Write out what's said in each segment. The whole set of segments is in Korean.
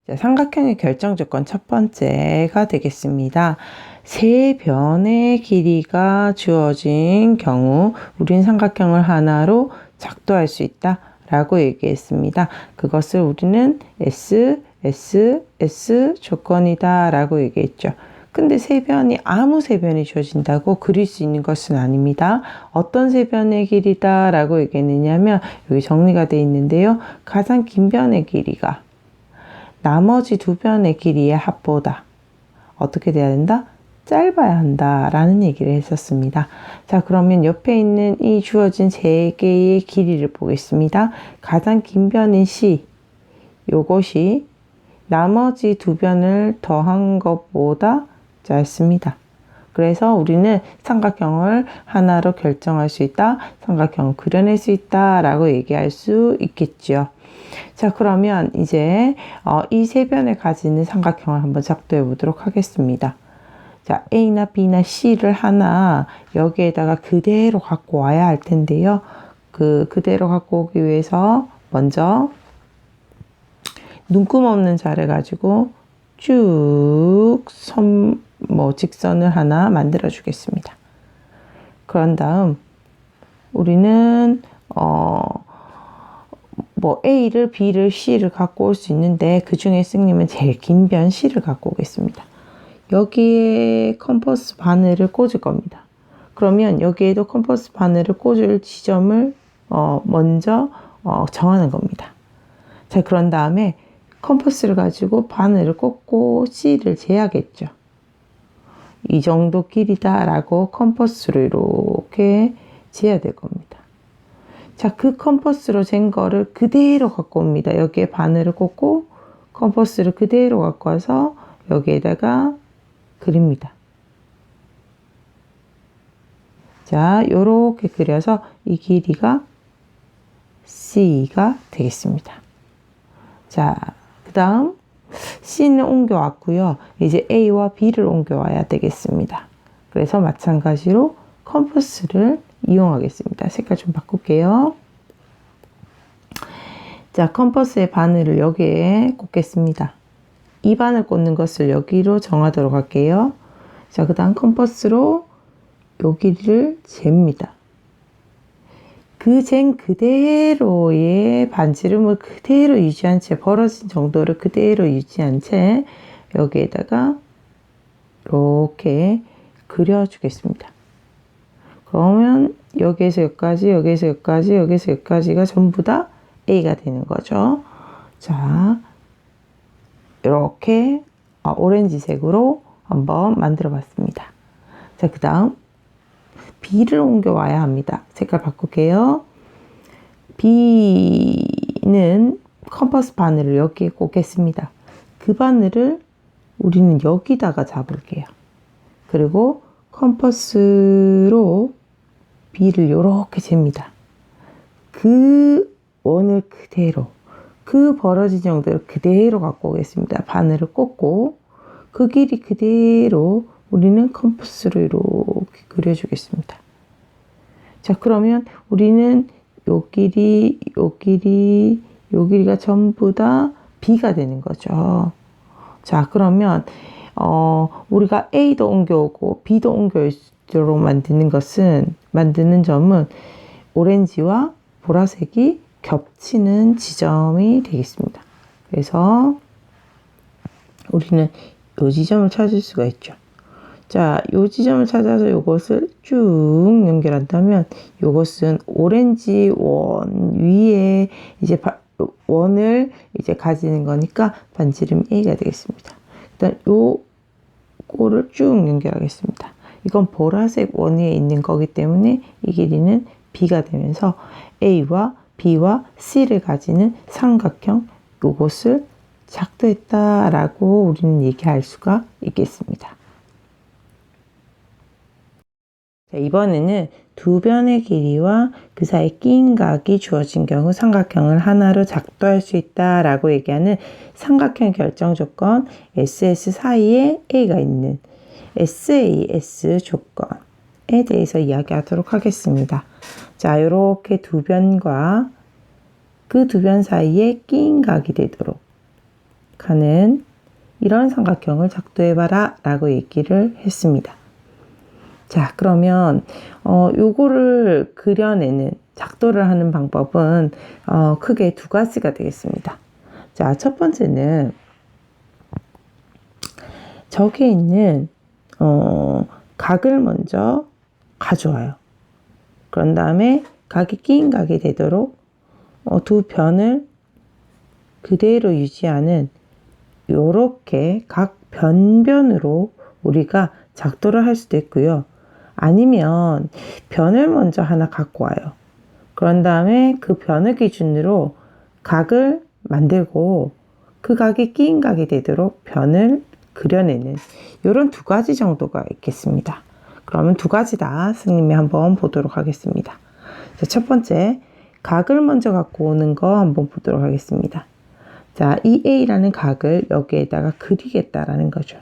자, 삼각형의 결정 조건 첫 번째가 되겠습니다. 세 변의 길이가 주어진 경우 우린 삼각형을 하나로 작도할 수 있다 라고 얘기했습니다. 그것을 우리는 S, S, S 조건이다 라고 얘기했죠. 근데 세 변이 아무 세 변이 주어진다고 그릴 수 있는 것은 아닙니다. 어떤 세 변의 길이다 라고 얘기했느냐면 여기 정리가 되어 있는데요. 가장 긴 변의 길이가 나머지 두 변의 길이의 합보다 어떻게 돼야 된다? 짧아야 한다 라는 얘기를 했었습니다. 자, 그러면 옆에 있는 이 주어진 세 개의 길이를 보겠습니다. 가장 긴 변인 C, 요것이 나머지 두 변을 더한 것보다 짧습니다. 그래서 우리는 삼각형을 하나로 결정할 수 있다, 삼각형을 그려낼 수 있다 라고 얘기할 수 있겠죠. 자, 그러면 이제 이 세 변을 가지는 삼각형을 한번 작도해 보도록 하겠습니다. 자, A나 B나 C를 하나 여기에다가 그대로 갖고 와야 할 텐데요. 그대로 갖고 오기 위해서 먼저 눈금 없는 자를 가지고 쭉 직선을 하나 만들어 주겠습니다. 그런 다음 우리는 A를, B를, C를 갖고 올 수 있는데 그 중에 승님은 제일 긴 변 C를 갖고 오겠습니다. 여기에 컴퍼스 바늘을 꽂을 겁니다. 그러면 여기에도 컴퍼스 바늘을 꽂을 지점을 먼저 정하는 겁니다. 자, 그런 다음에 컴퍼스를 가지고 바늘을 꽂고 C를 재야겠죠. 이 정도 길이다 라고 컴퍼스로 이렇게 재야 될 겁니다. 자, 그 컴퍼스로 잰 거를 그대로 갖고 옵니다. 여기에 바늘을 꽂고 컴퍼스를 그대로 갖고 와서 여기에다가 그립니다. 자, 요렇게 그려서 이 길이가 C가 되겠습니다. 자, 그 다음 C는 옮겨왔고요. 이제 A와 B를 옮겨와야 되겠습니다. 그래서 마찬가지로 컴퍼스를 이용하겠습니다. 색깔 좀 바꿀게요. 자, 컴퍼스의 바늘을 여기에 꽂겠습니다. 이 바늘 꽂는 것을 여기로 정하도록 할게요. 자, 그 다음 컴퍼스로 요 길이를 잽니다. 그 잰 그대로의 반지름을 그대로 유지한 채, 벌어진 정도를 그대로 유지한 채 여기에다가 이렇게 그려주겠습니다. 그러면 여기에서 여기까지, 여기에서 여기까지, 여기에서 여기까지가 전부 다 A가 되는 거죠. 자, 이렇게 오렌지색으로 한번 만들어 봤습니다. 자, 그 다음 B를 옮겨와야 합니다. 색깔 바꿀게요. B는 컴퍼스 바늘을 여기에 꽂겠습니다. 그 바늘을 우리는 여기다가 잡을게요. 그리고 컴퍼스로 B를 이렇게 잽니다. 그 원을 그대로, 그 벌어진 정도를 그대로 갖고 오겠습니다. 바늘을 꽂고 그 길이 그대로 우리는 컴퍼스로 이렇게 그려주겠습니다. 자, 그러면 우리는 요 길이, 요 길이, 요 길이가 전부 다 B가 되는 거죠. 자, 그러면 우리가 A도 옮겨오고 B도 옮겨오도록 만드는 점은 오렌지와 보라색이 겹치는 지점이 되겠습니다. 그래서 우리는 이 지점을 찾을 수가 있죠. 자, 이 지점을 찾아서 이것을 쭉 연결한다면 이것은 오렌지 원 위에 이제 원을 이제 가지는 거니까 반지름 A가 되겠습니다. 일단 요거를 쭉 연결하겠습니다. 이건 보라색 원 위에 있는 거기 때문에 이 길이는 B가 되면서 A와 B와 C를 가지는 삼각형 요것을 작도했다라고 우리는 얘기할 수가 있겠습니다. 자, 이번에는 두 변의 길이와 그 사이 낀 각이 주어진 경우 삼각형을 하나로 작도할 수 있다라고 얘기하는 삼각형 결정 조건 SS 사이에 A가 있는 SAS 조건에 대해서 이야기하도록 하겠습니다. 자, 이렇게 두 변과 그 두 변 사이에 낀 각이 되도록 가는 이런 삼각형을 작도해봐라 라고 얘기를 했습니다. 자, 그러면 요거를 그려내는 작도를 하는 방법은 크게 두 가지가 되겠습니다. 자, 첫 번째는 저기에 있는 각을 먼저 가져와요. 그런 다음에 각이 끼인 각이 되도록 두 변을 그대로 유지하는 요렇게 각 변변으로 우리가 작도를 할 수도 있고요. 아니면 변을 먼저 하나 갖고 와요. 그런 다음에 그 변을 기준으로 각을 만들고 그 각이 끼인 각이 되도록 변을 그려내는 이런 두 가지 정도가 있겠습니다. 그러면 두 가지 다 선생님이 한번 보도록 하겠습니다. 자, 첫 번째, 각을 먼저 갖고 오는 거 한번 보도록 하겠습니다. 자, 이 A라는 각을 여기에다가 그리겠다라는 거죠.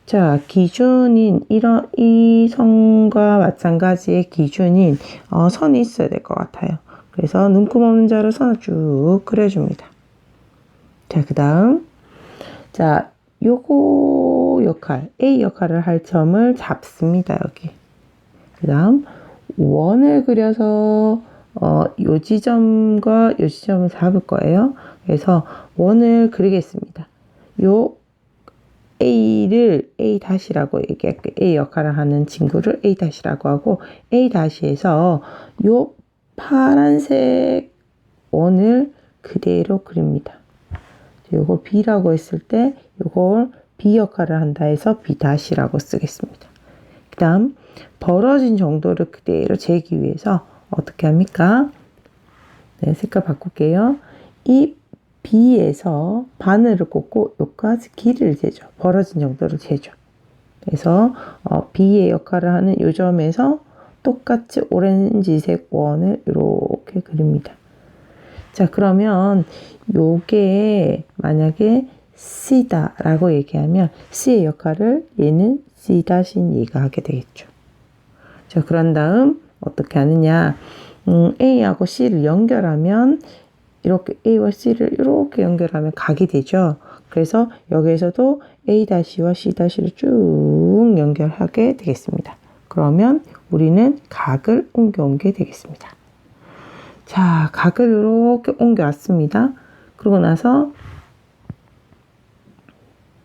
자, 기준인 이 선과 마찬가지의 기준인 선이 있어야 될 것 같아요. 그래서 눈금 없는 자로 선을 쭉 그려줍니다. 자, 그 다음 자, 요거 역할, A 역할을 할 점을 잡습니다. 여기. 그 다음 원을 그려서 요 지점과 요 지점을 잡을 거예요. 그래서 원을 그리겠습니다. 요 A를 A-라고 얘기할게요. A 역할을 하는 친구를 A-라고 하고 A-에서 요 파란색 원을 그대로 그립니다. 요걸 B라고 했을 때 요걸 B 역할을 한다 해서 B-라고 쓰겠습니다. 그 다음 벌어진 정도를 그대로 재기 위해서 어떻게 합니까? 네, 색깔 바꿀게요. 이 B에서 바늘을 꽂고 여기까지 길이를 재죠. 벌어진 정도를 재죠. 그래서 B의 역할을 하는 요 점에서 똑같이 오렌지색 원을 이렇게 그립니다. 자, 그러면 요게 만약에 C다 라고 얘기하면 C의 역할을 얘는 C-인 얘가 하게 되겠죠. 자, 그런 다음 어떻게 하느냐. A하고 C를 연결하면 이렇게 A와 C를 이렇게 연결하면 각이 되죠. 그래서 여기에서도 A-와 C-를 쭉 연결하게 되겠습니다. 그러면 우리는 각을 옮겨오게 되겠습니다. 자, 각을 이렇게 옮겨왔습니다. 그러고 나서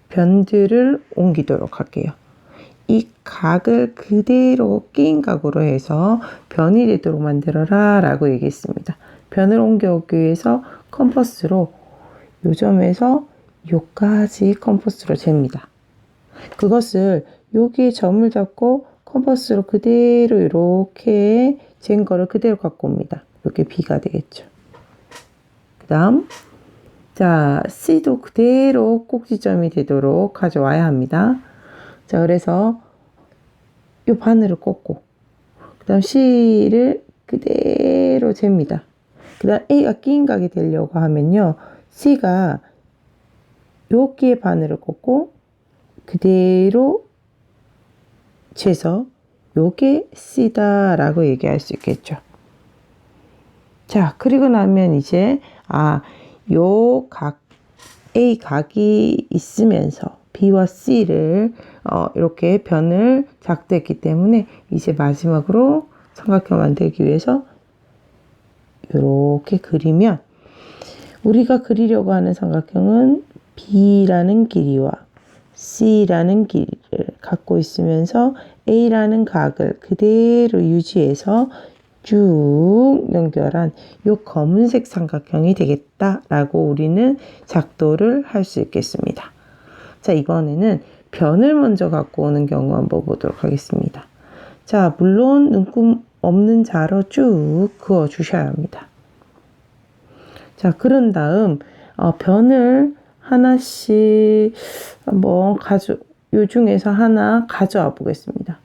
변들을 옮기도록 할게요. 이 각을 그대로 끼인 각으로 해서 변이 되도록 만들어라 라고 얘기했습니다. 변을 옮겨오기 위해서 컴퍼스로 요 점에서 요까지 컴퍼스로 잽니다. 그것을 여기에 점을 잡고 컴퍼스로 그대로 이렇게 잰 거를 그대로 갖고 옵니다. 이렇게 B가 되겠죠. 그 다음 자, C도 그대로 꼭지점이 되도록 가져와야 합니다. 자, 그래서 요 바늘을 꽂고 그 다음 C를 그대로 잽니다. 그 다음 A가 끼인 각이 되려고 하면요. C가 여기에 바늘을 꽂고 그대로 재서 요게 C다 라고 얘기할 수 있겠죠. 자, 그리고 나면 이제 요 각 A 각이 있으면서 B와 C를 이렇게 변을 작도했기 때문에 이제 마지막으로 삼각형 만들기 위해서 이렇게 그리면 우리가 그리려고 하는 삼각형은 B라는 길이와 C라는 길이를 갖고 있으면서 A라는 각을 그대로 유지해서 쭉 연결한 요 검은색 삼각형이 되겠다라고 우리는 작도를 할 수 있겠습니다. 자, 이번에는 변을 먼저 갖고 오는 경우 한번 보도록 하겠습니다. 자, 물론 눈금 없는 자로 쭉 그어 주셔야 합니다. 자, 그런 다음 변을 하나씩 한번 요 중에서 하나 가져와 보겠습니다.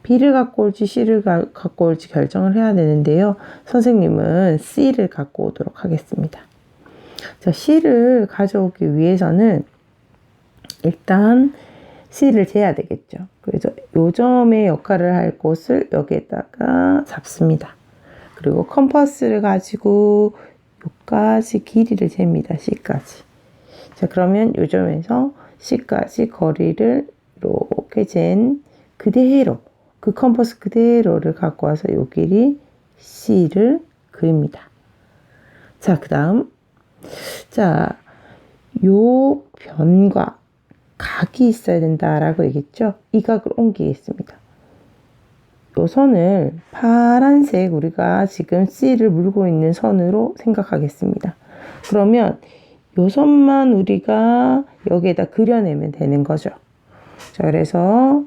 B를 갖고 올지 C를 갖고 올지 결정을 해야 되는데요. 선생님은 C를 갖고 오도록 하겠습니다. 자, C를 가져오기 위해서는 일단 C를 재야 되겠죠. 그래서 요 점의 역할을 할 곳을 여기에다가 잡습니다. 그리고 컴퍼스를 가지고 요까지 길이를 잽니다. C까지. 자, 자, 그러면 요 점에서 C까지 거리를 이렇게 잰 그대로, 그 컴퍼스 그대로를 갖고 와서 요 길이 C를 그립니다. 자, 그 다음, 자, 요 변과 각이 있어야 된다라고 얘기했죠. 이 각을 옮기겠습니다. 요 선을 파란색 우리가 지금 C를 물고 있는 선으로 생각하겠습니다. 그러면 요 선만 우리가 여기에다 그려내면 되는 거죠. 자, 그래서 요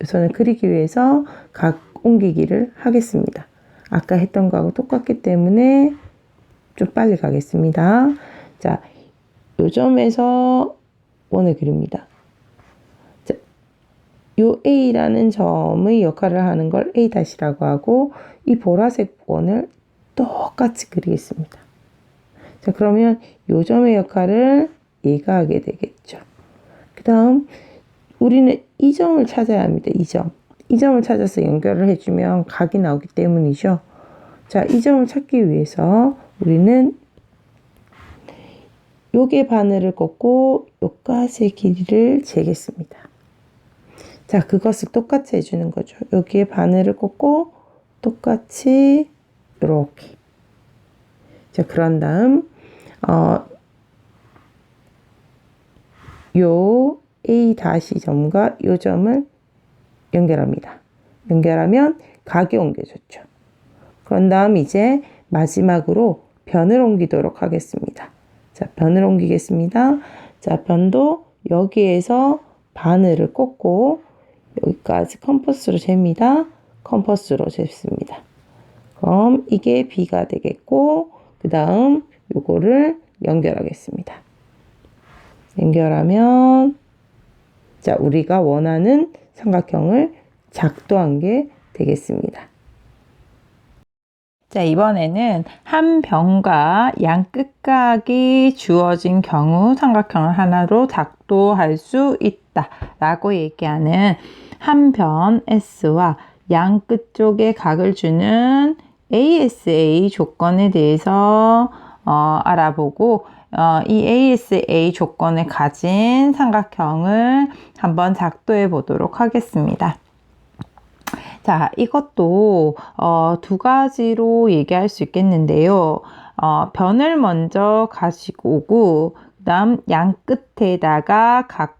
선을 그리기 위해서 각 옮기기를 하겠습니다. 아까 했던 거하고 똑같기 때문에 좀 빨리 가겠습니다. 자, 요 점에서 원을 그립니다. 자, 요 A라는 점의 역할을 하는 걸 A-라고 하고 이 보라색 원을 똑같이 그리겠습니다. 자, 그러면 요 점의 역할을 얘가 하게 되겠죠. 그 다음 우리는 이 점을 찾아야 합니다. 이 점. 이 점을 찾아서 연결을 해주면 각이 나오기 때문이죠. 자, 이 점을 찾기 위해서 우리는 요게 바늘을 꽂고 요까지의 길이를 재겠습니다. 자, 그것을 똑같이 해주는 거죠. 여기에 바늘을 꽂고 똑같이 이렇게. 자, 그런 다음 요 A 다시 점과 요 점을 연결합니다. 연결하면 각이 옮겨졌죠. 그런 다음 이제 마지막으로 변을 옮기도록 하겠습니다. 자, 변을 옮기겠습니다. 자, 변도 여기에서 바늘을 꽂고 여기까지 컴퍼스로 잽니다. 컴퍼스로 잽습니다. 그럼 이게 B가 되겠고 그 다음 요거를 연결하겠습니다. 연결하면 자, 우리가 원하는 삼각형을 작도한 게 되겠습니다. 자, 이번에는 한 변과 양 끝각이 주어진 경우 삼각형을 하나로 작도할 수 있다 라고 얘기하는 한 변 S와 양 끝쪽에 각을 주는 ASA 조건에 대해서 알아보고 이 ASA 조건을 가진 삼각형을 한번 작도해 보도록 하겠습니다. 자, 이것도 두 가지로 얘기할 수 있겠는데요. 변을 먼저 가지고 오고 그 다음 양 끝에다가 각각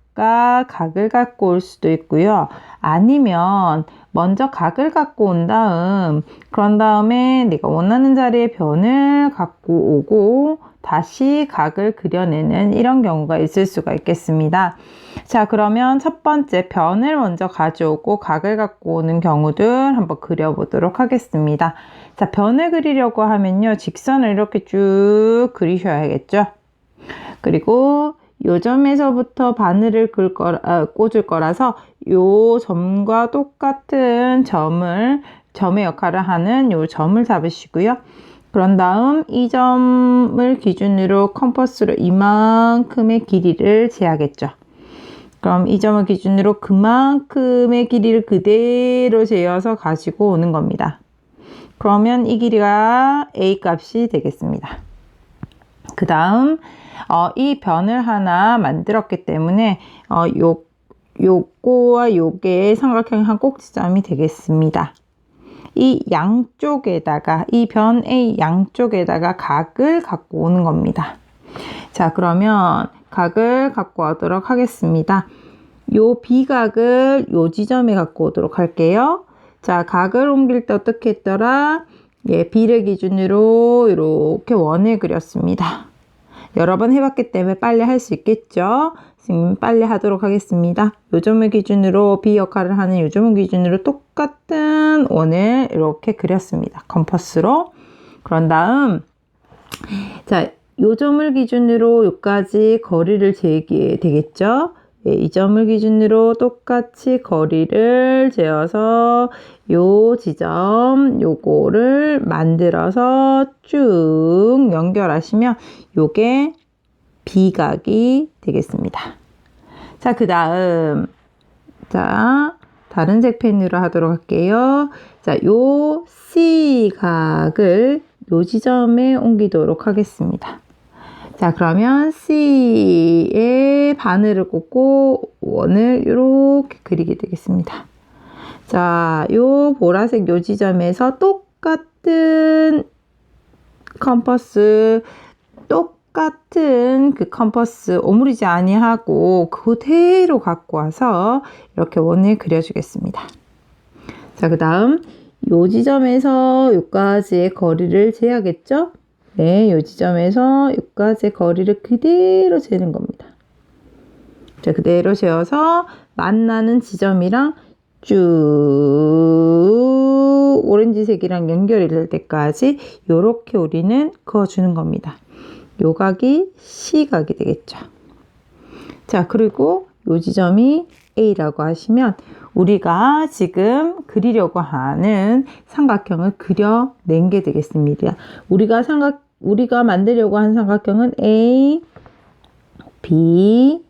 각을 갖고 올 수도 있고요. 아니면 먼저 각을 갖고 온 다음 그런 다음에 내가 원하는 자리에 변을 갖고 오고 다시 각을 그려내는 이런 경우가 있을 수가 있겠습니다. 자, 그러면 첫 번째 변을 먼저 가져오고 각을 갖고 오는 경우들 한번 그려보도록 하겠습니다. 자, 변을 그리려고 하면요. 직선을 이렇게 쭉 그리셔야겠죠. 그리고 요 점에서부터 바늘을 꽂을 거라서 요 점과 똑같은 점의 역할을 하는 요 점을 잡으시고요. 그런 다음 이 점을 기준으로 컴퍼스로 이만큼의 길이를 재야겠죠. 그럼 이 점을 기준으로 그만큼의 길이를 그대로 재어서 가지고 오는 겁니다. 그러면 이 길이가 A 값이 되겠습니다. 그 다음 이 변을 하나 만들었기 때문에 요거와 요게 삼각형의 한 꼭지점이 되겠습니다. 이 양쪽에다가 이 변 A 양쪽에다가 각을 갖고 오는 겁니다. 자, 그러면 각을 갖고 오도록 하겠습니다. 요 B각을 요 지점에 갖고 오도록 할게요. 자, 각을 옮길 때 어떻게 했더라? 예, B를 기준으로 이렇게 원을 그렸습니다. 여러 번 해봤기 때문에 빨리 할 수 있겠죠? 지금 빨리 하도록 하겠습니다. 요 점을 기준으로 B 역할을 하는 요 점을 기준으로 똑같은 원을 이렇게 그렸습니다. 컴퍼스로. 그런 다음 자, 요 점을 기준으로 요까지 거리를 재게 되겠죠? 예, 이 점을 기준으로 똑같이 거리를 재어서 요 지점 요거를 만들어서 쭉 연결하시면 요게 B각이 되겠습니다. 자, 그 다음 자, 다른 색펜으로 하도록 할게요. 자, 요 C각을 요 지점에 옮기도록 하겠습니다. 자, 그러면 C에 바늘을 꽂고 원을 이렇게 그리게 되겠습니다. 자, 요 보라색 요 지점에서 똑같은 컴퍼스, 똑같은 그 컴퍼스 오므리지 아니하고 그대로 갖고 와서 이렇게 원을 그려주겠습니다. 자, 그 다음 요 지점에서 요까지의 거리를 재야겠죠? 네, 요 지점에서 요까지의 거리를 그대로 재는 겁니다. 자, 그대로 재어서 만나는 지점이랑 쭉 오렌지색이랑 연결이 될 때까지 요렇게 우리는 그어주는 겁니다. 요 각이 C각이 되겠죠. 자, 그리고 요 지점이 A라고 하시면 우리가 지금 그리려고 하는 삼각형을 그려낸 게 되겠습니다. 우리가 만들려고 한 삼각형은 A, B,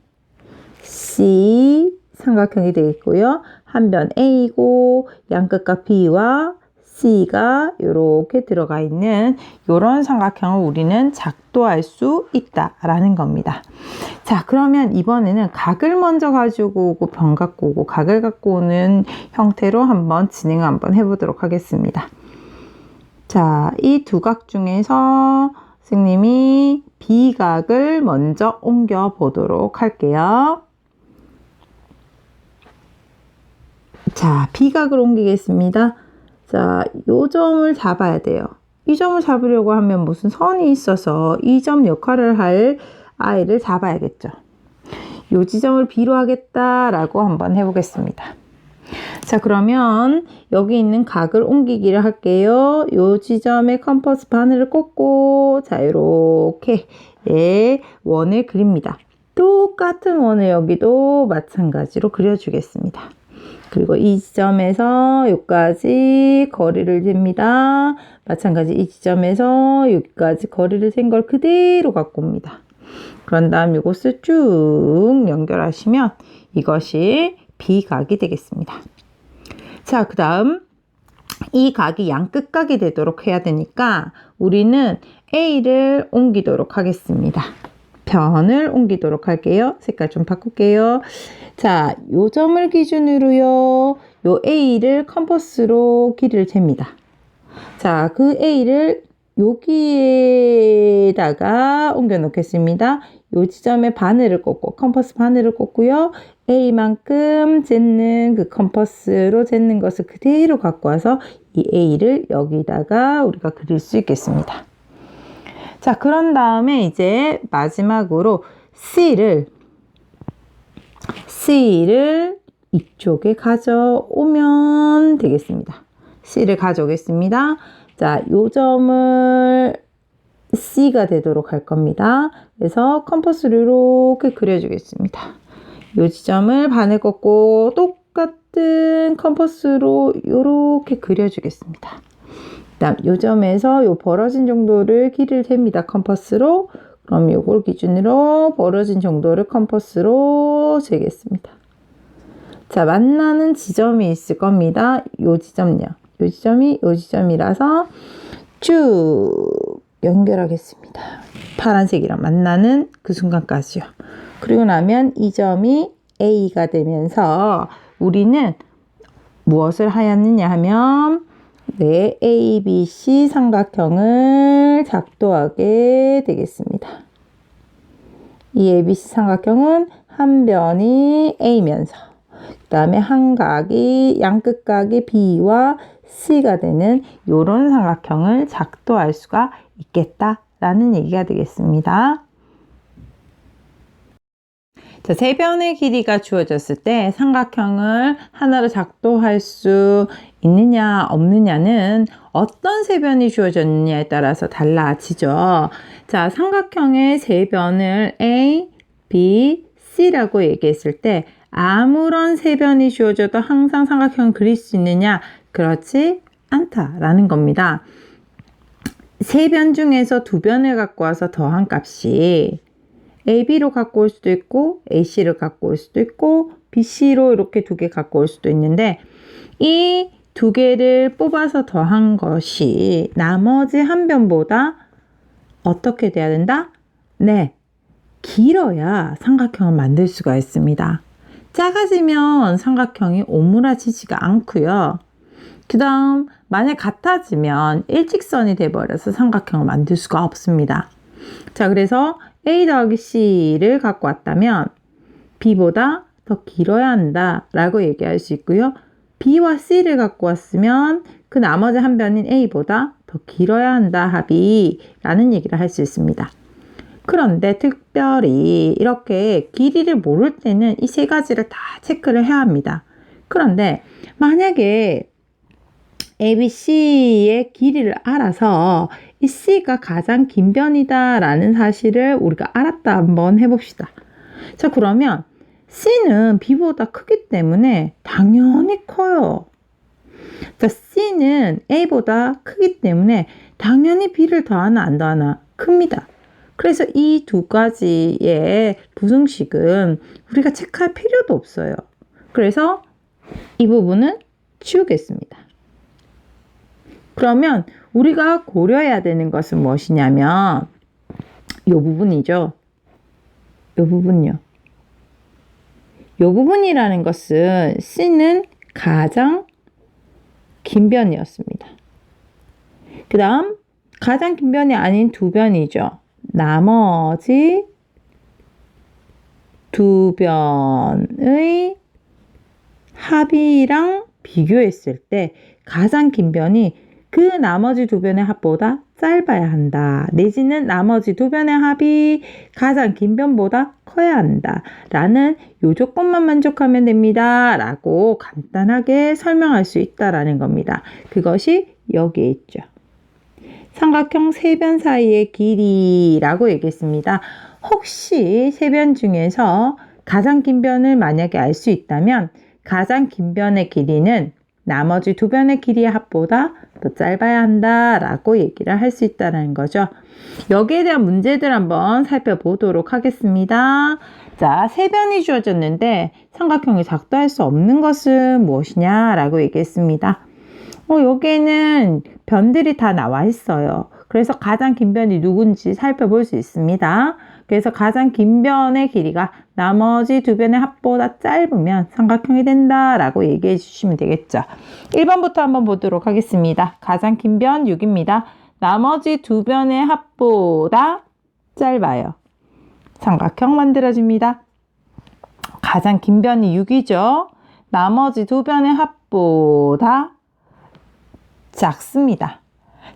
C 삼각형이 되겠고요. 한 변 A고 양끝각 B와 C가 이렇게 들어가 있는 이런 삼각형을 우리는 작도할 수 있다라는 겁니다. 자, 그러면 이번에는 각을 먼저 가지고 오고 변 갖고 오고 각을 갖고 오는 형태로 한번 진행을 한번 해보도록 하겠습니다. 자, 이 두 각 중에서 선생님이 B각을 먼저 옮겨 보도록 할게요. 자, B각을 옮기겠습니다. 자, 요 점을 잡아야 돼요. 이 점을 잡으려고 하면 무슨 선이 있어서 이 점 역할을 할 아이를 잡아야겠죠. 요 지점을 B로 하겠다라고 한번 해보겠습니다. 자, 그러면 여기 있는 각을 옮기기를 할게요. 요 지점에 컴퍼스 바늘을 꽂고 자, 요렇게 원을 그립니다. 똑같은 원을 여기도 마찬가지로 그려주겠습니다. 그리고 이 지점에서 여기까지 거리를 잽니다. 마찬가지 이 지점에서 여기까지 거리를 잰 걸 그대로 갖고 옵니다. 그런 다음 이것을 쭉 연결하시면 이것이 B각이 되겠습니다. 자, 그 다음 이 각이 양끝각이 되도록 해야 되니까 우리는 A를 옮기도록 하겠습니다. 변을 옮기도록 할게요. 색깔 좀 바꿀게요. 자, 요 점을 기준으로요. 요 A를 컴퍼스로 길이를 잽니다. 자, 그 A를 여기에다가 옮겨 놓겠습니다. 요 지점에 바늘을 꽂고 컴퍼스 바늘을 꽂고요. A만큼 쟀는 그 컴퍼스로 쟀는 것을 그대로 갖고 와서 이 A를 여기다가 우리가 그릴 수 있겠습니다. 자, 그런 다음에 이제 마지막으로 C를 이쪽에 가져오면 되겠습니다. C를 가져오겠습니다. 자, 요 점을 C가 되도록 할 겁니다. 그래서 컴퍼스를 이렇게 그려주겠습니다. 요 지점을 바늘 꽂고 똑같은 컴퍼스로 이렇게 그려주겠습니다. 그다음 요 점에서 요 벌어진 정도를 길이를 잽니다. 컴퍼스로. 그럼 요걸 기준으로 벌어진 정도를 컴퍼스로 재겠습니다. 자, 만나는 지점이 있을 겁니다. 요 지점요. 요 지점이 요 지점이라서 쭉 연결하겠습니다. 파란색이랑 만나는 그 순간까지요. 그리고 나면 이 점이 A가 되면서 우리는 무엇을 하였느냐 하면 네, ABC 삼각형을 작도하게 되겠습니다. 이 ABC 삼각형은 한 변이 A면서 그 다음에 한 각이 양끝각이 B와 C가 되는 이런 삼각형을 작도할 수가 있겠다라는 얘기가 되겠습니다. 자, 세 변의 길이가 주어졌을 때 삼각형을 하나로 작도할 수 있느냐 없느냐는 어떤 세 변이 주어졌느냐에 따라서 달라지죠. 자, 삼각형의 세 변을 A, B, C라고 얘기했을 때 아무런 세 변이 주어져도 항상 삼각형을 그릴 수 있느냐? 그렇지 않다라는 겁니다. 세 변 중에서 두 변을 갖고 와서 더한 값이 AB로 갖고 올 수도 있고 AC를 갖고 올 수도 있고 BC로 이렇게 두 개 갖고 올 수도 있는데 이 두 개를 뽑아서 더한 것이 나머지 한 변보다 어떻게 돼야 된다? 네, 길어야 삼각형을 만들 수가 있습니다. 작아지면 삼각형이 오므라지지가 않고요. 그 다음 만약 같아지면 일직선이 돼버려서 삼각형을 만들 수가 없습니다. 자, 그래서 A 더하기 C를 갖고 왔다면 B보다 더 길어야 한다 라고 얘기할 수 있고요. B와 C를 갖고 왔으면 그 나머지 한 변인 A보다 더 길어야 한다 합의 라는 얘기를 할 수 있습니다. 그런데 특별히 이렇게 길이를 모를 때는 이 세 가지를 다 체크를 해야 합니다. 그런데 만약에 ABC의 길이를 알아서 이 C가 가장 긴 변이다 라는 사실을 우리가 알았다 한번 해봅시다. 자, 그러면 C는 B보다 크기 때문에 당연히 커요. 자, C는 A보다 크기 때문에 당연히 B를 더하나 안 더하나 큽니다. 그래서 이 두 가지의 부등식은 우리가 체크할 필요도 없어요. 그래서 이 부분은 치우겠습니다. 그러면 우리가 고려해야 되는 것은 무엇이냐면 이 부분이죠. 이 부분요. 이 부분이라는 것은 C는 가장 긴 변이었습니다. 그 다음 가장 긴 변이 아닌 두 변이죠. 나머지 두 변의 합이랑 비교했을 때 가장 긴 변이 그 나머지 두 변의 합보다 짧아야 한다. 내지는 나머지 두 변의 합이 가장 긴 변보다 커야 한다. 라는 요 조건만 만족하면 됩니다. 라고 간단하게 설명할 수 있다라는 겁니다. 그것이 여기에 있죠. 삼각형 세 변 사이의 길이라고 얘기했습니다. 혹시 세 변 중에서 가장 긴 변을 만약에 알 수 있다면 가장 긴 변의 길이는 나머지 두 변의 길이의 합보다 더 짧아야 한다라고 얘기를 할 수 있다는 거죠. 여기에 대한 문제들 한번 살펴보도록 하겠습니다. 자, 세 변이 주어졌는데 삼각형이 작도할 수 없는 것은 무엇이냐라고 얘기했습니다. 여기에는 변들이 다 나와 있어요. 그래서 가장 긴 변이 누군지 살펴볼 수 있습니다. 그래서 가장 긴 변의 길이가 나머지 두 변의 합보다 짧으면 삼각형이 된다라고 얘기해 주시면 되겠죠. 1번부터 한번 보도록 하겠습니다. 가장 긴 변 6입니다. 나머지 두 변의 합보다 짧아요. 삼각형 만들어집니다. 가장 긴 변이 6이죠. 나머지 두 변의 합보다 작습니다.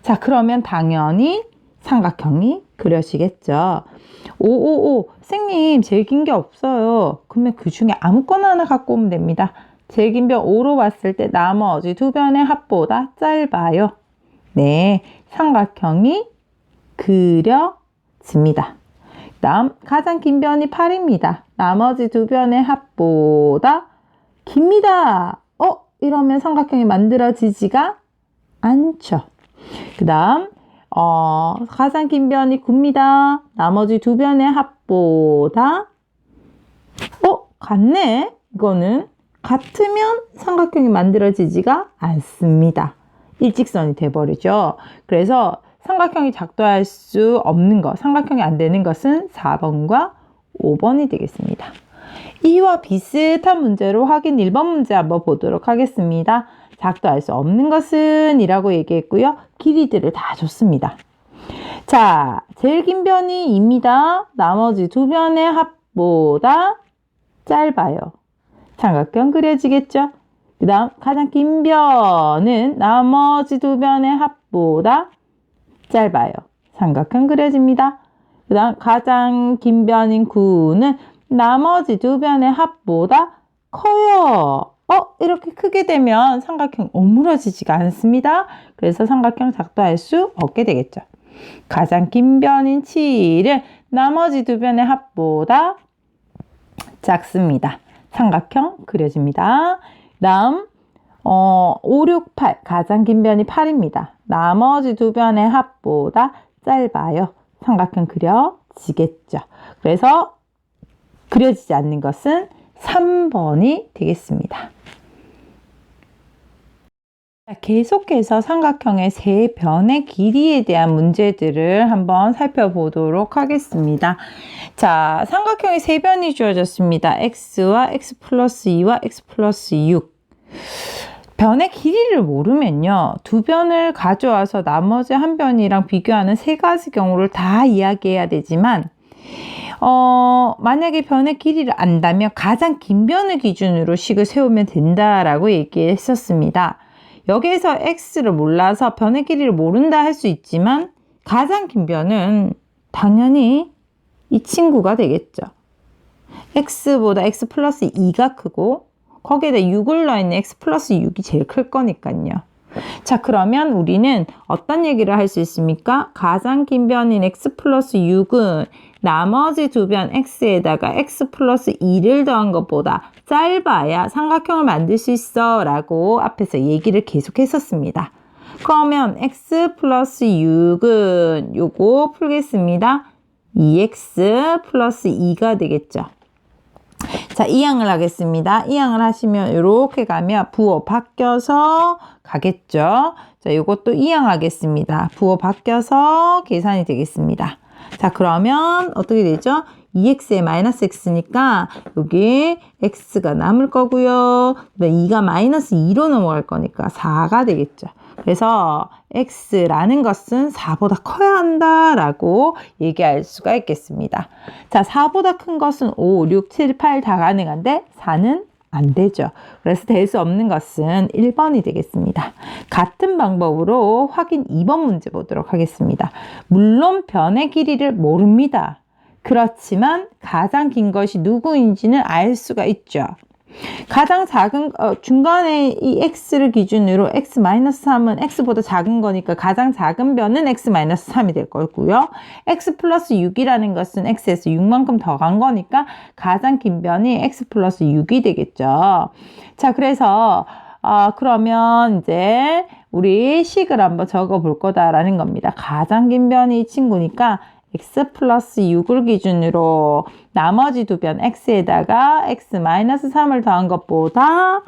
자, 그러면 당연히 삼각형이 그려지겠죠. 555 선생님 제일 긴 게 없어요. 그러면 그 중에 아무거나 하나 갖고 오면 됩니다. 제일 긴 변 5로 봤을 때 나머지 두 변의 합보다 짧아요. 네, 삼각형이 그려집니다. 다음 가장 긴 변이 8입니다. 나머지 두 변의 합보다 깁니다. 이러면 삼각형이 만들어지지가 않죠. 그 다음 가장 긴 변이 9입니다. 나머지 두 변의 합보다 같네? 이거는 같으면 삼각형이 만들어지지가 않습니다. 일직선이 돼버리죠. 그래서 삼각형이 작도할 수 없는 것, 삼각형이 안 되는 것은 4번과 5번이 되겠습니다. 이와 비슷한 문제로 확인 1번 문제 한번 보도록 하겠습니다. 작도할 수 없는 것은 이라고 얘기했고요. 길이들을 다 줬습니다. 자, 제일 긴 변이 2입니다. 나머지 두 변의 합보다 짧아요. 삼각형 그려지겠죠? 그 다음 가장 긴 변은 나머지 두 변의 합보다 짧아요. 삼각형 그려집니다. 그 다음 가장 긴 변인 9는 나머지 두 변의 합보다 커요. 이렇게 크게 되면 삼각형 오므러지지가 않습니다. 그래서 삼각형 작도할 수 없게 되겠죠. 가장 긴 변인 7은 나머지 두 변의 합보다 작습니다. 삼각형 그려집니다. 다음 5, 6, 8 가장 긴 변이 8입니다. 나머지 두 변의 합보다 짧아요. 삼각형 그려지겠죠. 그래서 그려지지 않는 것은 3번이 되겠습니다. 계속해서 삼각형의 세 변의 길이에 대한 문제들을 한번 살펴보도록 하겠습니다. 자, 삼각형의 세 변이 주어졌습니다. x와 x 플러스 2와 x 플러스 6. 변의 길이를 모르면요, 두 변을 가져와서 나머지 한 변이랑 비교하는 세 가지 경우를 다 이야기해야 되지만, 만약에 변의 길이를 안다면 가장 긴 변을 기준으로 식을 세우면 된다라고 얘기했었습니다. 여기에서 x를 몰라서 변의 길이를 모른다 할 수 있지만 가장 긴 변은 당연히 이 친구가 되겠죠. x보다 x 플러스 2가 크고 거기에다 6을 넣어있는 x 플러스 6이 제일 클 거니까요. 자, 그러면 우리는 어떤 얘기를 할 수 있습니까? 가장 긴 변인 x 플러스 6은 나머지 두 변 x에다가 x 플러스 2를 더한 것보다 짧아야 삼각형을 만들 수 있어 라고 앞에서 얘기를 계속 했었습니다. 그러면 x 플러스 6은 요거 풀겠습니다. 2x 플러스 2가 되겠죠. 자, 이항을 하겠습니다. 이항을 하시면 이렇게 가면 부호 바뀌어서 가겠죠. 자, 이것도 이항하겠습니다. 부호 바뀌어서 계산이 되겠습니다. 자, 그러면 어떻게 되죠? 2x에 마이너스 x니까 여기 x가 남을 거고요. 2가 마이너스 2로 넘어갈 거니까 4가 되겠죠. 그래서 x라는 것은 4보다 커야 한다라고 얘기할 수가 있겠습니다. 자, 4보다 큰 것은 5, 6, 7, 8 다 가능한데 4는 안 되죠. 그래서 될 수 없는 것은 1번이 되겠습니다. 같은 방법으로 확인 2번 문제 보도록 하겠습니다. 물론 변의 길이를 모릅니다. 그렇지만 가장 긴 것이 누구인지는 알 수가 있죠. 가장 작은 중간에 이 x를 기준으로 x-3은 x보다 작은 거니까 가장 작은 변은 x-3이 될 거고요. x 플러스 6이라는 것은 x에서 6만큼 더 간 거니까 가장 긴 변이 x 플러스 6이 되겠죠. 자, 그래서 그러면 이제 우리 식을 한번 적어 볼 거다라는 겁니다. 가장 긴 변이 이 친구니까 x 플러스 6을 기준으로 나머지 두 변 x에다가 x-3을 더한 것보다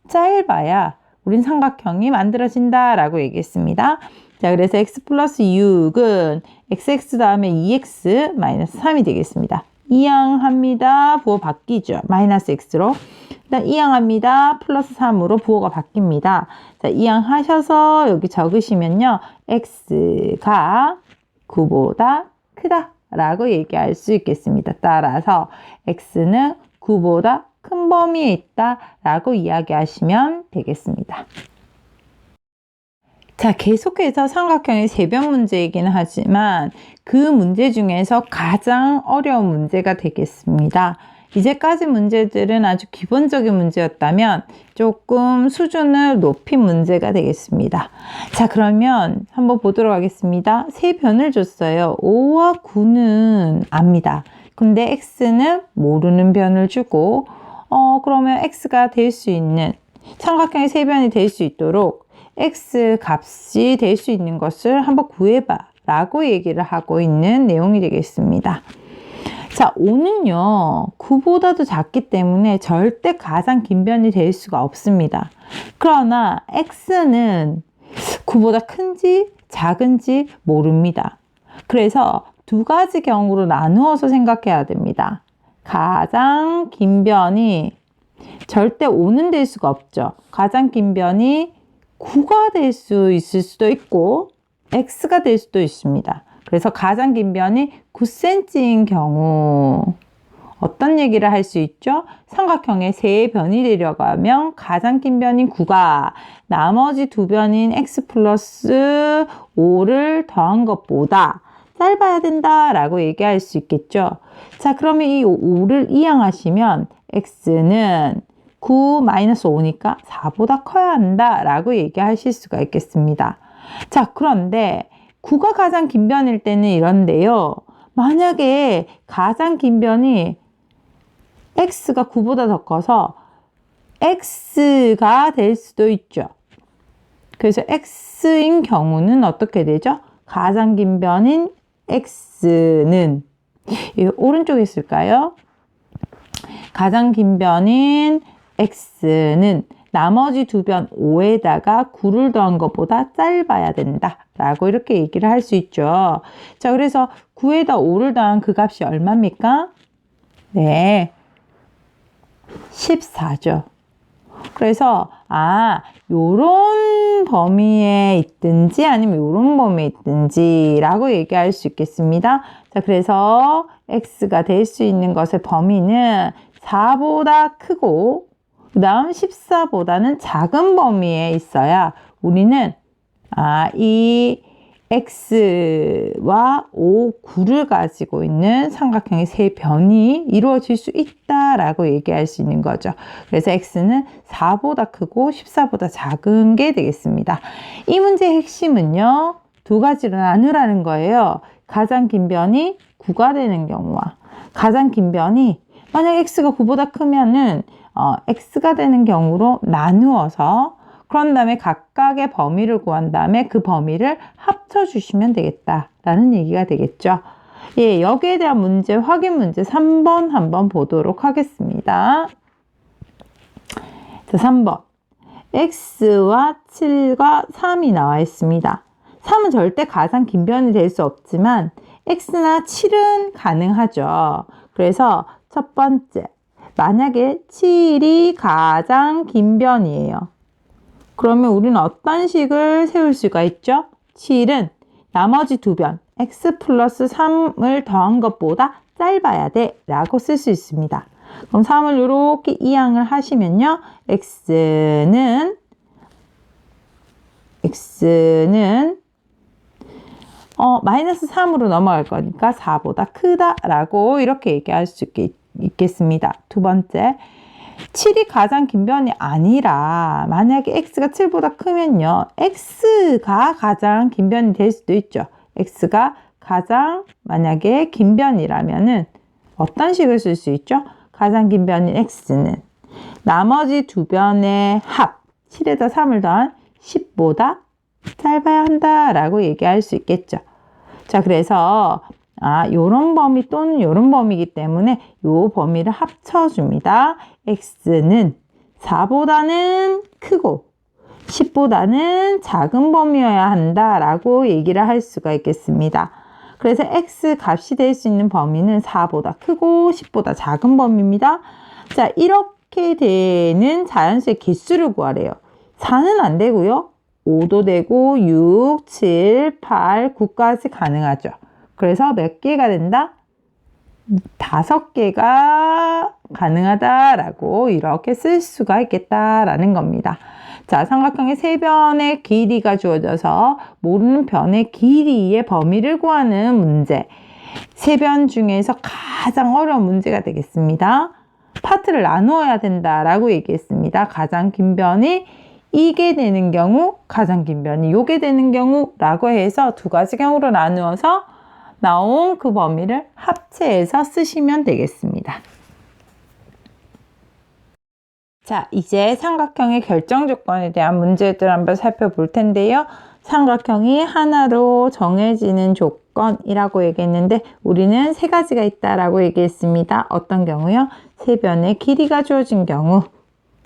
짧아야 우린 삼각형이 만들어진다 라고 얘기했습니다. 자, 그래서 x 플러스 6은 xx 다음에 2x 마이너스 3이 되겠습니다. 이항합니다. 부호 바뀌죠. 마이너스 x로. 일단 이항합니다. 플러스 3으로 부호가 바뀝니다. 자, 이항하셔서 여기 적으시면요, x가 9보다 크다 라고 얘기할 수 있겠습니다. 따라서 x는 9보다 큰 범위에 있다 라고 이야기하시면 되겠습니다. 자, 계속해서 삼각형의 세변 문제이기는 하지만 그 문제 중에서 가장 어려운 문제가 되겠습니다. 이제까지 문제들은 아주 기본적인 문제였다면 조금 수준을 높인 문제가 되겠습니다. 자, 그러면 한번 보도록 하겠습니다. 세 변을 줬어요. 5와 9는 압니다. 근데 x는 모르는 변을 주고 그러면 x가 될 수 있는 삼각형의 세 변이 될 수 있도록 x 값이 될 수 있는 것을 한번 구해봐 라고 얘기를 하고 있는 내용이 되겠습니다. 자, 5는요 9보다도 작기 때문에 절대 가장 긴 변이 될 수가 없습니다. 그러나 x는 9보다 큰지 작은지 모릅니다. 그래서 두 가지 경우로 나누어서 생각해야 됩니다. 가장 긴 변이 절대 5는 될 수가 없죠. 가장 긴 변이 9가 될 수 있을 수도 있고 x가 될 수도 있습니다. 그래서 가장 긴 변이 9cm인 경우 어떤 얘기를 할 수 있죠? 삼각형의 세 변이 되려고 하면 가장 긴 변인 9가 나머지 두 변인 x 플러스 5를 더한 것보다 짧아야 된다라고 얘기할 수 있겠죠. 자, 그러면 이 5를 이항하시면 x는 9-5니까 4보다 커야 한다라고 얘기하실 수가 있겠습니다. 자, 그런데 9가 가장 긴 변일 때는 이런데요. 만약에 가장 긴 변이 x가 9보다 더 커서 x가 될 수도 있죠. 그래서 x인 경우는 어떻게 되죠? 가장 긴 변인 x는 오른쪽에 있을까요? 가장 긴 변인 x는 나머지 두 변 5에다가 9를 더한 것보다 짧아야 된다 라고 이렇게 얘기를 할 수 있죠. 자, 그래서 9에다 5를 더한 그 값이 얼마입니까? 네, 14죠. 그래서 요런 범위에 있든지 아니면 요런 범위에 있든지 라고 얘기할 수 있겠습니다. 자, 그래서 x가 될 수 있는 것의 범위는 4보다 크고 그 다음 14보다는 작은 범위에 있어야 우리는 이 x와 5, 9를 가지고 있는 삼각형의 세 변이 이루어질 수 있다라고 얘기할 수 있는 거죠. 그래서 x는 4보다 크고 14보다 작은 게 되겠습니다. 이 문제의 핵심은요, 두 가지로 나누라는 거예요. 가장 긴 변이 9가 되는 경우와 가장 긴 변이 만약 x가 9보다 크면은 x가 되는 경우로 나누어서 그런 다음에 각각의 범위를 구한 다음에 그 범위를 합쳐주시면 되겠다라는 얘기가 되겠죠. 예, 여기에 대한 문제, 확인 문제 3번 한번 보도록 하겠습니다. 자, 3번. x와 7과 3이 나와 있습니다. 3은 절대 가장 긴 변이 될 수 없지만 x나 7은 가능하죠. 그래서 첫 번째, 만약에 7이 가장 긴 변이에요. 그러면 우리는 어떤 식을 세울 수가 있죠? 7은 나머지 두 변, x 플러스 3을 더한 것보다 짧아야 돼 라고 쓸 수 있습니다. 그럼 3을 이렇게 이항을 하시면요, x는 마이너스 3으로 넘어갈 거니까 4보다 크다라고 이렇게 얘기할 수 있겠습니다. 두 번째, 7이 가장 긴 변이 아니라 만약에 x가 7보다 크면요, x가 가장 긴 변이 될 수도 있죠. x가 가장 만약에 긴 변이라면은 어떤 식을 쓸 수 있죠? 가장 긴 변인 x는 나머지 두 변의 합 7에다 3을 더한 10보다 짧아야 한다라고 얘기할 수 있겠죠. 자, 그래서 요런 범위 또는 요런 범위이기 때문에 요 범위를 합쳐줍니다. x는 4보다는 크고 10보다는 작은 범위여야 한다라고 얘기를 할 수가 있겠습니다. 그래서 x 값이 될 수 있는 범위는 4보다 크고 10보다 작은 범위입니다. 자, 이렇게 되는 자연수의 개수를 구하래요. 4는 안 되고요. 5도 되고 6, 7, 8, 9까지 가능하죠. 그래서 몇 개가 된다? 5개가 가능하다라고 이렇게 쓸 수가 있겠다라는 겁니다. 자, 삼각형의 세 변의 길이가 주어져서 모르는 변의 길이의 범위를 구하는 문제. 세 변 중에서 가장 어려운 문제가 되겠습니다. 파트를 나누어야 된다라고 얘기했습니다. 가장 긴 변이 이게 되는 경우, 가장 긴 변이 요게 되는 경우라고 해서 두 가지 경우로 나누어서 나온 그 범위를 합체해서 쓰시면 되겠습니다. 자, 이제 삼각형의 결정 조건에 대한 문제들 한번 살펴볼 텐데요. 삼각형이 하나로 정해지는 조건이라고 얘기했는데 우리는 세 가지가 있다라고 얘기했습니다. 어떤 경우요? 세 변의 길이가 주어진 경우,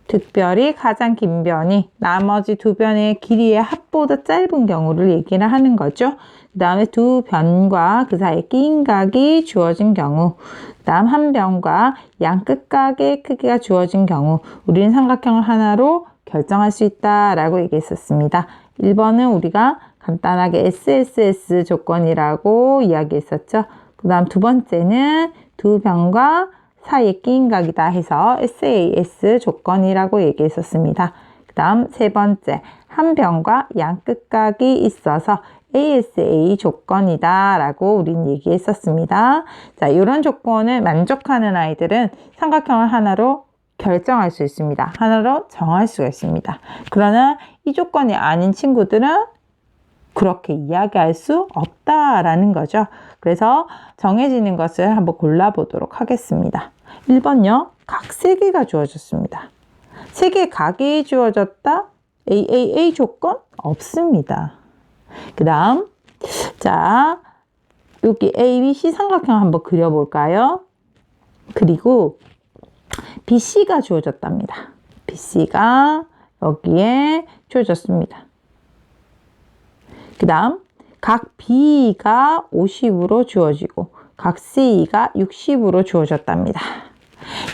특별히 가장 긴 변이 나머지 두 변의 길이의 합보다 짧은 경우를 얘기를 하는 거죠. 그 다음에 두 변과 그 사이에 끼인 각이 주어진 경우, 그 다음 한 변과 양 끝각의 크기가 주어진 경우 우리는 삼각형을 하나로 결정할 수 있다라고 얘기했었습니다. 1번은 우리가 간단하게 SSS 조건이라고 이야기했었죠. 그 다음 두 번째는 두 변과 사이에 끼인 각이다 해서 SAS 조건이라고 얘기했었습니다. 그 다음 세 번째, 한 변과 양 끝각이 있어서 ASA 조건이다 라고 우린 얘기했었습니다. 자, 이런 조건을 만족하는 아이들은 삼각형을 하나로 결정할 수 있습니다. 하나로 정할 수가 있습니다. 그러나 이 조건이 아닌 친구들은 그렇게 이야기할 수 없다라는 거죠. 그래서 정해지는 것을 한번 골라보도록 하겠습니다. 1번요. 각 3개가 주어졌습니다. 3개의 각이 주어졌다? AAA 조건? 없습니다. 그 다음, 자, 여기 ABC 삼각형 한번 그려볼까요? 그리고 BC가 주어졌답니다. BC가 여기에 주어졌습니다. 그 다음 각 B가 50으로 주어지고 각 C가 60으로 주어졌답니다.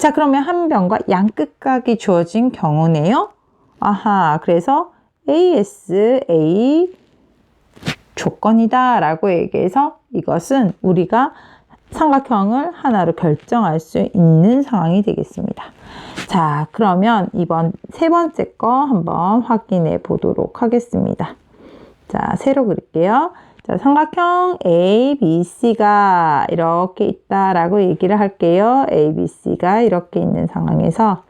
자, 그러면 한 변과 양끝각이 주어진 경우네요. 아하, 그래서 ASA 조건이다 라고 얘기해서 이것은 우리가 삼각형을 하나로 결정할 수 있는 상황이 되겠습니다. 자, 그러면 이번 세 번째 거 한번 확인해 보도록 하겠습니다. 자, 세로 그릴게요. 자, 삼각형 ABC가 이렇게 있다라고 얘기를 할게요. ABC가 이렇게 있는 상황에서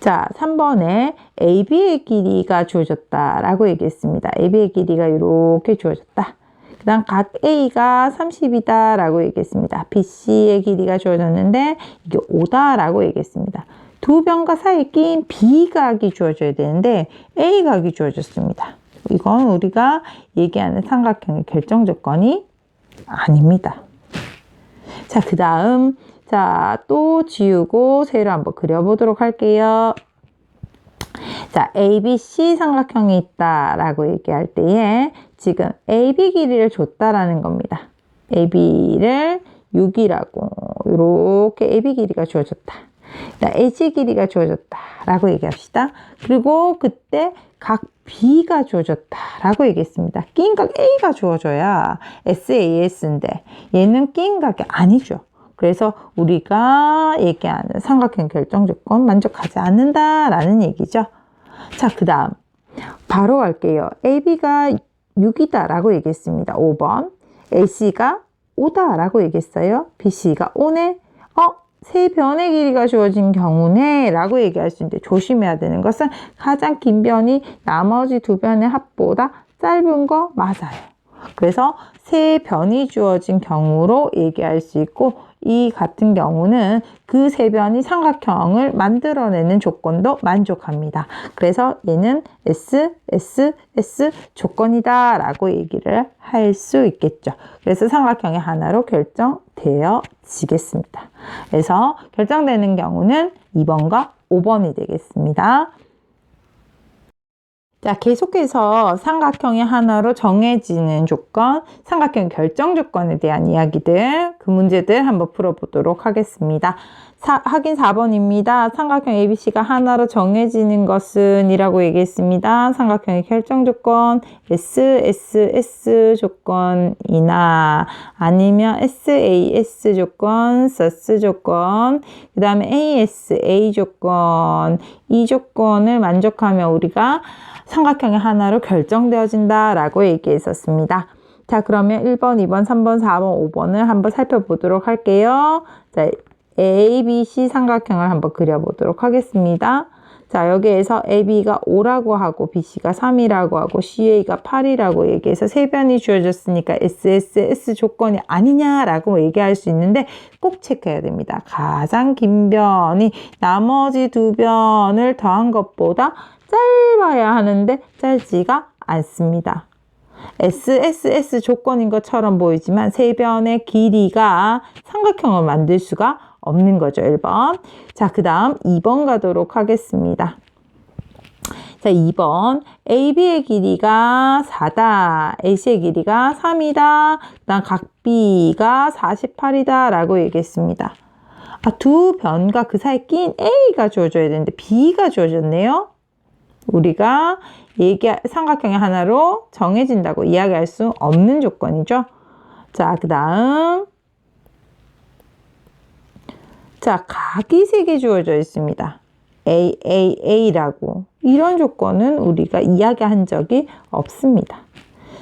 자, 3번에 AB의 길이가 주어졌다라고 얘기했습니다. AB의 길이가 이렇게 주어졌다. 그 다음 각 A가 30이다 라고 얘기했습니다. BC의 길이가 주어졌는데 이게 5다 라고 얘기했습니다. 두 변과 사이에 끼인 B각이 주어져야 되는데 A각이 주어졌습니다. 이건 우리가 얘기하는 삼각형의 결정 조건이 아닙니다. 자, 그 다음 자, 또 지우고 새로 한번 그려보도록 할게요. 자, ABC 삼각형이 있다라고 얘기할 때에 지금 AB 길이를 줬다라는 겁니다. AB를 6이라고 이렇게 AB 길이가 주어졌다. AC 길이가 주어졌다라고 얘기합시다. 그리고 그때 각 B가 주어졌다라고 얘기했습니다. 끼인 각 A가 주어져야 SAS인데 얘는 끼인 각이 아니죠. 그래서 우리가 얘기하는 삼각형 결정 조건 만족하지 않는다라는 얘기죠. 자, 그 다음 바로 갈게요. AB가 6이다 라고 얘기했습니다. 5번. AC가 5다 라고 얘기했어요. BC가 5네. 세 변의 길이가 주어진 경우네 라고 얘기할 수 있는데 조심해야 되는 것은 가장 긴 변이 나머지 두 변의 합보다 짧은 거 맞아요. 그래서 세 변이 주어진 경우로 얘기할 수 있고 이 같은 경우는 그 세 변이 삼각형을 만들어내는 조건도 만족합니다. 그래서 얘는 S 조건이다 라고 얘기를 할 수 있겠죠. 그래서 삼각형의 하나로 결정되어지겠습니다. 그래서 결정되는 경우는 2번과 5번이 되겠습니다. 자, 계속해서 삼각형의 하나로 정해지는 조건, 삼각형 결정 조건에 대한 이야기들, 그 문제들 한번 풀어보도록 하겠습니다. 확인 4번입니다. 삼각형 ABC가 하나로 정해지는 것은 이라고 얘기했습니다. 삼각형의 결정 조건, SSS 조건이나 아니면 SAS 조건, SAS 조건, 그 다음에 ASA 조건, 이 조건을 만족하면 우리가 삼각형의 하나로 결정되어진다 라고 얘기했었습니다. 자, 그러면 1번, 2번, 3번, 4번, 5번을 한번 살펴보도록 할게요. 자, ABC 삼각형을 한번 그려보도록 하겠습니다. 자, 여기에서 AB가 5라고 하고 BC가 3이라고 하고 CA가 8이라고 얘기해서 세 변이 주어졌으니까 SSS 조건이 아니냐라고 얘기할 수 있는데 꼭 체크해야 됩니다. 가장 긴 변이 나머지 두 변을 더한 것보다 짧아야 하는데 짧지가 않습니다. SSS 조건인 것처럼 보이지만 세 변의 길이가 삼각형을 만들 수가 없는 거죠. 1번. 자, 그 다음 2번 가도록 하겠습니다. 자, 2번. AB의 길이가 4다. AC의 길이가 3이다. 그 다음 각 B가 48이다. 라고 얘기했습니다. 두 변과 그 사이에 낀 A가 주어져야 되는데 B가 주어졌네요. 우리가 삼각형의 하나로 정해진다고 이야기할 수 없는 조건이죠. 자, 그 다음. 자, 각이 3개 주어져 있습니다. AAA라고. 이런 조건은 우리가 이야기한 적이 없습니다.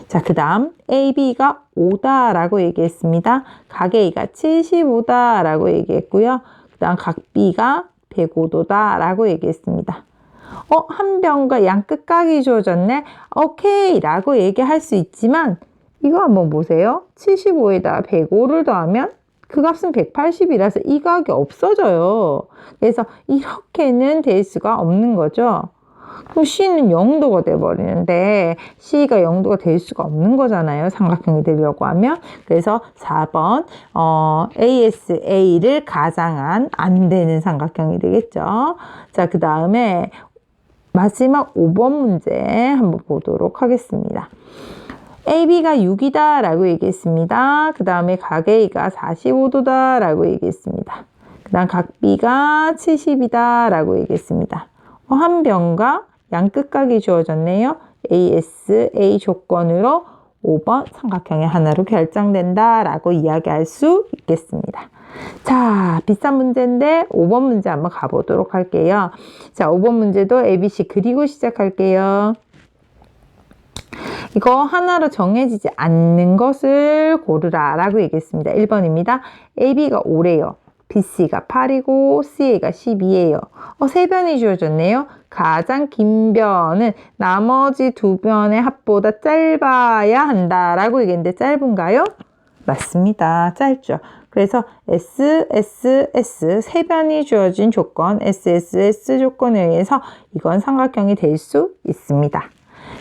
자, 그 다음 AB가 5다 라고 얘기했습니다. 각 A가 75다 라고 얘기했고요. 그 다음 각 B가 105도다 라고 얘기했습니다. 한 변과 양 끝각이 주어졌네. 오케이 라고 얘기할 수 있지만 이거 한번 보세요. 75에다 105를 더하면 그 값은 180이라서 이 각이 없어져요. 그래서 이렇게는 될 수가 없는 거죠. 그럼 C는 0도가 돼버리는데 C가 0도가 될 수가 없는 거잖아요. 삼각형이 되려고 하면. 그래서 4번 ASA를 가장한 안 되는 삼각형이 되겠죠. 자, 그 다음에 마지막 5번 문제 한번 보도록 하겠습니다. AB가 6이다 라고 얘기했습니다. 그 다음에 각 A가 45도다 라고 얘기했습니다. 그 다음 각 B가 70이다 라고 얘기했습니다. 한 변과 양끝각이 주어졌네요. AS, A 조건으로 5번 삼각형의 하나로 결정된다 라고 이야기할 수 있겠습니다. 자, 비싼 문제인데 5번 문제 한번 가보도록 할게요. 자, 5번 문제도 ABC 그리고 시작할게요. 이거 하나로 정해지지 않는 것을 고르라 라고 얘기했습니다. 1번입니다. AB가 5래요. BC가 8이고 CA가 12예요. 세 변이 주어졌네요. 가장 긴 변은 나머지 두 변의 합보다 짧아야 한다 라고 얘기했는데 짧은가요? 맞습니다. 짧죠. 그래서 SSS 세 변이 주어진 조건 SSS 조건에 의해서 이건 삼각형이 될 수 있습니다.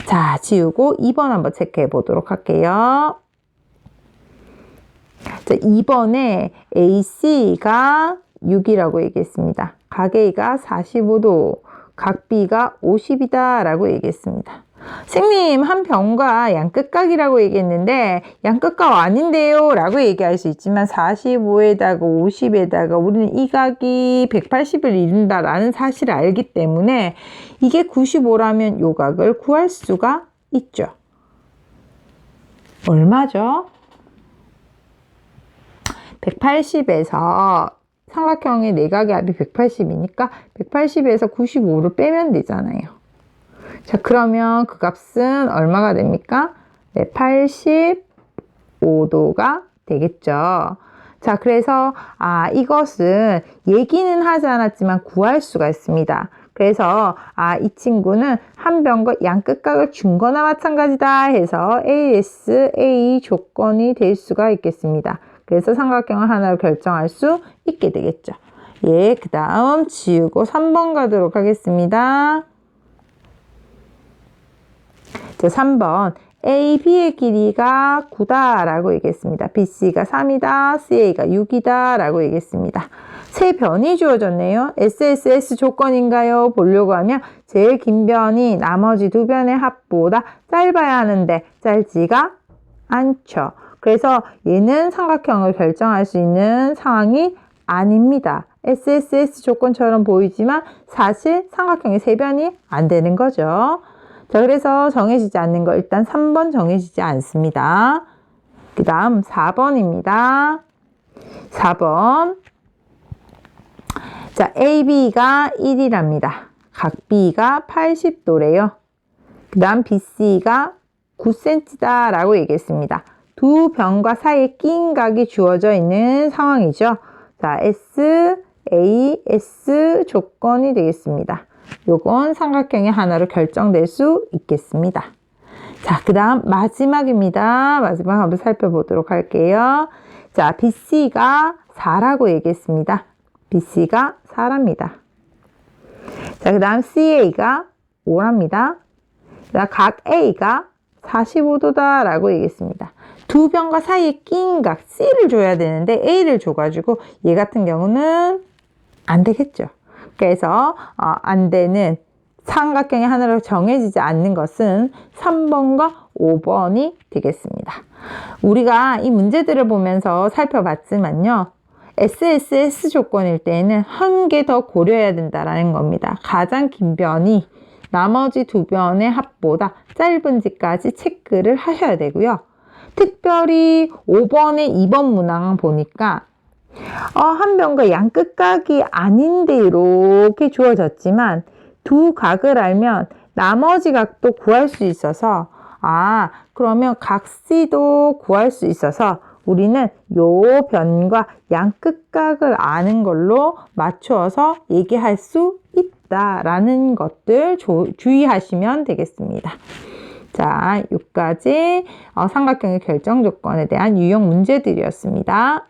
자, 지우고 2번 한번 체크해 보도록 할게요. 자, 2번에 AC가 6이라고 얘기했습니다. 각 A가 45도, 각 B가 50이다 라고 얘기했습니다. 선생님, 한 변과 양끝각이라고 얘기했는데 양끝각 아닌데요 라고 얘기할 수 있지만 45에다가 50에다가 우리는 이 각이 180을 이룬다 라는 사실을 알기 때문에 이게 95라면 요 각을 구할 수가 있죠. 얼마죠? 180에서 삼각형의 내각의 합이 180이니까 180에서 95를 빼면 되잖아요. 자, 그러면 그 값은 얼마가 됩니까? 네, 85도가 되겠죠. 자, 그래서 이것은 얘기는 하지 않았지만 구할 수가 있습니다. 그래서 이 친구는 한 변과 양끝각을 준 거나 마찬가지다 해서 ASA 조건이 될 수가 있겠습니다. 그래서 삼각형을 하나로 결정할 수 있게 되겠죠. 예, 그 다음 지우고 3번 가도록 하겠습니다. 자, 3번 AB의 길이가 9다 라고 얘기했습니다. BC가 3이다, CA가 6이다 라고 얘기했습니다. 세 변이 주어졌네요. SSS 조건인가요? 보려고 하면 제일 긴 변이 나머지 두 변의 합보다 짧아야 하는데 짧지가 않죠. 그래서 얘는 삼각형을 결정할 수 있는 상황이 아닙니다. SSS 조건처럼 보이지만 사실 삼각형의 세 변이 안 되는 거죠. 자, 그래서 정해지지 않는 거 일단 3번 정해지지 않습니다. 그 다음 4번입니다. 4번. 자, AB가 1이랍니다. 각 B가 80도래요. 그 다음 BC가 9cm다 라고 얘기했습니다. 두 변과 사이에 낀 각이 주어져 있는 상황이죠. 자, SAS 조건이 되겠습니다. 요건 삼각형의 하나로 결정될 수 있겠습니다. 자, 그 다음 마지막입니다. 마지막 한번 살펴보도록 할게요. 자, BC가 4라고 얘기했습니다. BC가 4랍니다. 자, 그 다음 CA가 5랍니다. 각 A가 45도다 라고 얘기했습니다. 두 변과 사이에 낀 각 C를 줘야 되는데 A를 줘가지고 얘 같은 경우는 안 되겠죠. 그래서 안 되는 삼각형의 하나로 정해지지 않는 것은 3번과 5번이 되겠습니다. 우리가 이 문제들을 보면서 살펴봤지만요. SSS 조건일 때에는 한 개 더 고려해야 된다는 겁니다. 가장 긴 변이 나머지 두 변의 합보다 짧은지까지 체크를 하셔야 되고요. 특별히 5번에 2번 문항 보니까 한 변과 양끝각이 아닌데 이렇게 주어졌지만 두 각을 알면 나머지 각도 구할 수 있어서 그러면 각 C도 구할 수 있어서 우리는 요 변과 양끝각을 아는 걸로 맞추어서 얘기할 수 있다라는 것들 주의하시면 되겠습니다. 자, 여기까지 삼각형의 결정 조건에 대한 유형 문제들이었습니다.